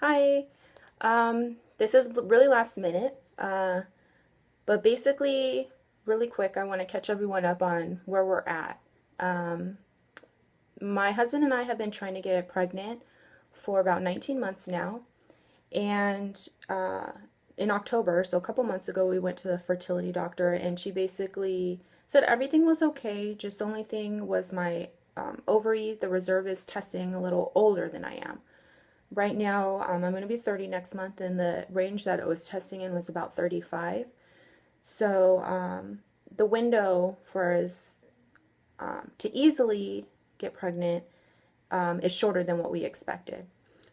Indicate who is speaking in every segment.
Speaker 1: Hi. This is really last minute, but basically, really quick, I want to catch everyone up on where we're at. Um, my husband and I have been trying to get pregnant for about 19 months now, and in October, so a couple months ago, we went to the fertility doctor, and she basically said everything was okay, just the only thing was my ovary, the reserve is testing a little older than I am. Right now, I'm going to be 30 next month, and the range that it was testing in was about 35. So the window for us to easily get pregnant is shorter than what we expected.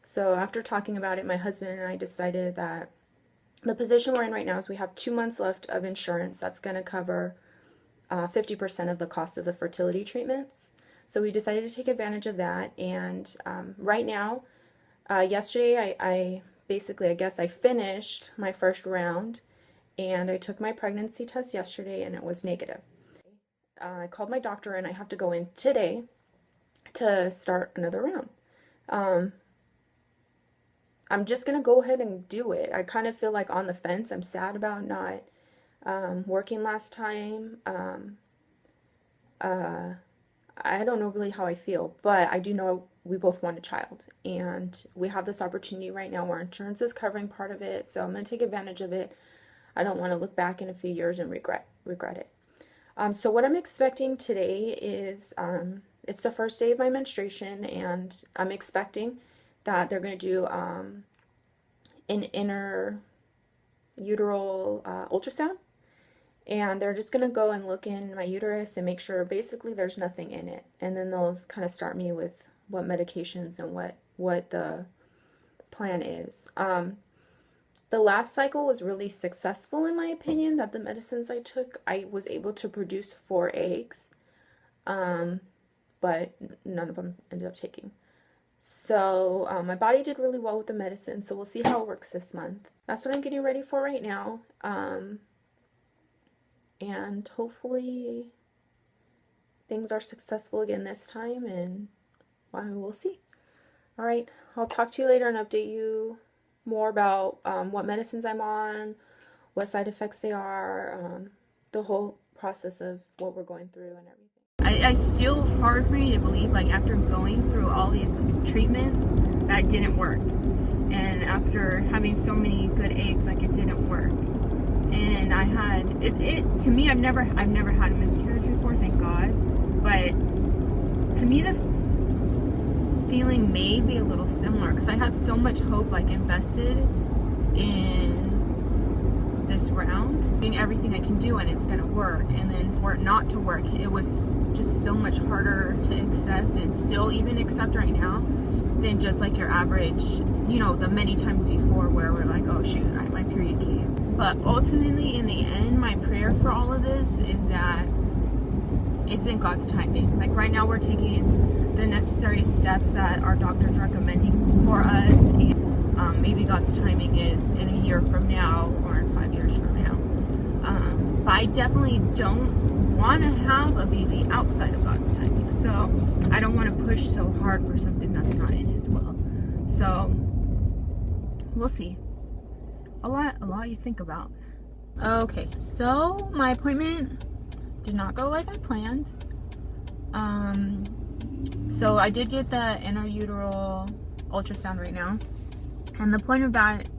Speaker 1: So after talking about it, my husband and I decided that the position we're in right now is we have 2 months left of insurance that's going to cover 50% of the cost of the fertility treatments. So we decided to take advantage of that, and right now, yesterday, I basically, I guess I finished my first round, and I took my pregnancy test yesterday and it was negative. I called my doctor and I have to go in today to start another round. Um, I'm just gonna go ahead and do it. I kind of feel like on the fence. I'm sad about not working last time. Uh, I don't know really how I feel, but I do know we both want a child, and we have this opportunity right now where insurance is covering part of it, so I'm going to take advantage of it. I don't want to look back in a few years and regret it. So what I'm expecting today is it's the first day of my menstruation, and I'm expecting that they're going to do an inner uteral ultrasound, and they're just going to go and look in my uterus and make sure basically there's nothing in it, and then they'll kind of start me with what medications and what the plan is. The last cycle was really successful in my opinion, that the medicines I took, I was able to produce 4 eggs, but none of them ended up taking. So my body did really well with the medicine, so we'll see how it works this month. That's what I'm getting ready for right now. And hopefully things are successful again this time, and well, we'll see. All right, I'll talk to you later and update you more about what medicines I'm on, what side effects they are, the whole process of what we're going through and everything. I still hard for me to believe, like after going through all these treatments, that didn't work, and after having so many good eggs, like it didn't work. And I had it to me, I've never had a miscarriage before, thank God, but to me the feeling may be a little similar, because I had so much hope like invested in this round, doing everything I can do and it's gonna work, and then for it not to work, it was just so much harder to accept, and still even accept right now, than just like your average, the many times before where we're like, oh shoot, my period came. But ultimately, in the end, my prayer for all of this is that it's in God's timing. Like right now, we're taking the necessary steps that our doctor's recommending for us, and maybe God's timing is in a year from now or in 5 years from now. But I definitely don't want to have a baby outside of God's timing. So I don't want to push so hard for something that's not in His will. So we'll see. A lot you think about. Okay, so my appointment did not go like I planned. So I did get the intrauterine ultrasound right now, and the point of that,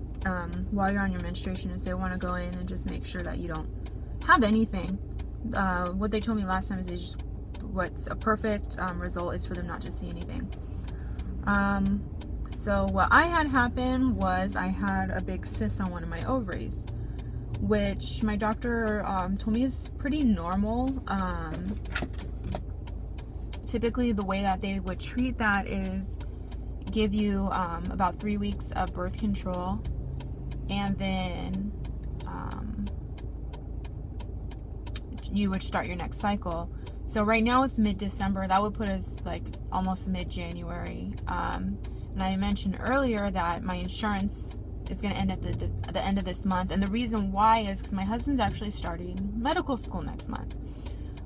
Speaker 1: while you're on your menstruation, is they want to go in and just make sure that you don't have anything. What they told me last time is what's a perfect result is for them not to see anything. So what I had happen was I had a big cyst on one of my ovaries, which my doctor told me is pretty normal. Typically the way that they would treat that is give you about 3 weeks of birth control, and then you would start your next cycle. So right now it's mid-December. That would put us like almost mid-January. And I mentioned earlier that my insurance is going to end at the end of this month. And the reason why is because my husband's actually starting medical school next month,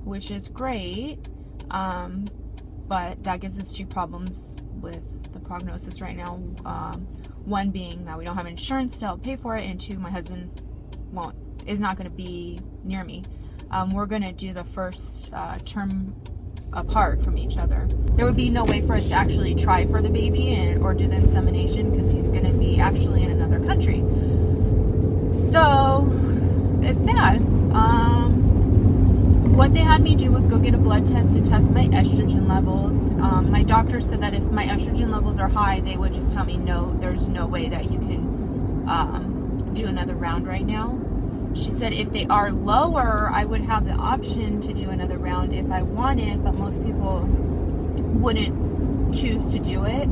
Speaker 1: which is great. But that gives us two problems with the prognosis right now. One being that we don't have insurance to help pay for it, and two, my husband is not going to be near me. We're going to do the first term apart from each other. There would be no way for us to actually try for the baby or do the insemination because he's going to be actually in another country. So it's sad. What they had me do was go get a blood test to test my estrogen levels. My doctor said that if my estrogen levels are high, they would just tell me, no, there's no way that you can do another round right now. She said if they are lower, I would have the option to do another round if I wanted, but most people wouldn't choose to do it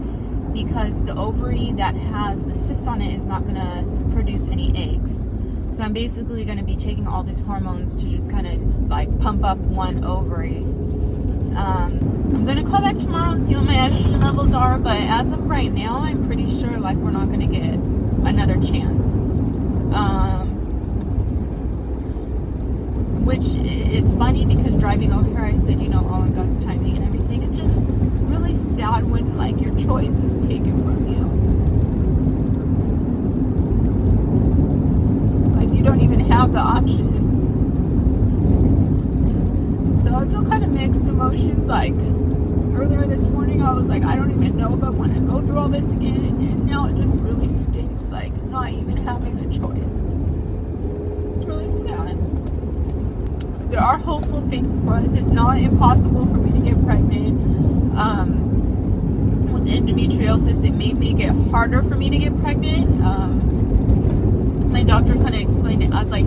Speaker 1: because the ovary that has the cyst on it is not going to produce any eggs. So I'm basically going to be taking all these hormones to just kind of like pump up one ovary. I'm going to call back tomorrow and see what my estrogen levels are, but as of right now, I'm pretty sure like we're not going to get another chance. Which it's funny because driving over here, I said, you know, all in God's timing and everything. It's just really sad when like your choice is taken from you. Like you don't even have the option. So I feel kind of mixed emotions. Like earlier this morning, I was like, I don't even know if I want to go through all this again. And now it just really stinks, like not even having a choice. It's really sad. There are hopeful things for us. It's not impossible for me to get pregnant. With endometriosis, it may make it harder for me to get pregnant. My doctor kind of explained it as like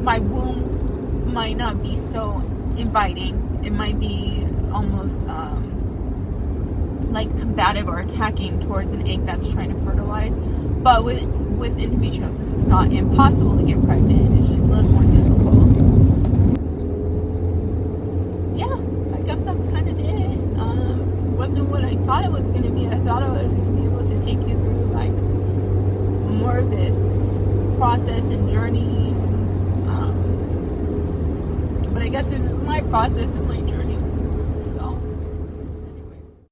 Speaker 1: my womb might not be so inviting. It might be almost like combative or attacking towards an egg that's trying to fertilize. But with endometriosis, it's not impossible to get pregnant. It's just a little more difficult. Yeah, I guess that's kind of it. Wasn't what I thought it was going to be. I thought I was going to be able to take you through like more of this process and journey. But I guess this is my process and my journey. So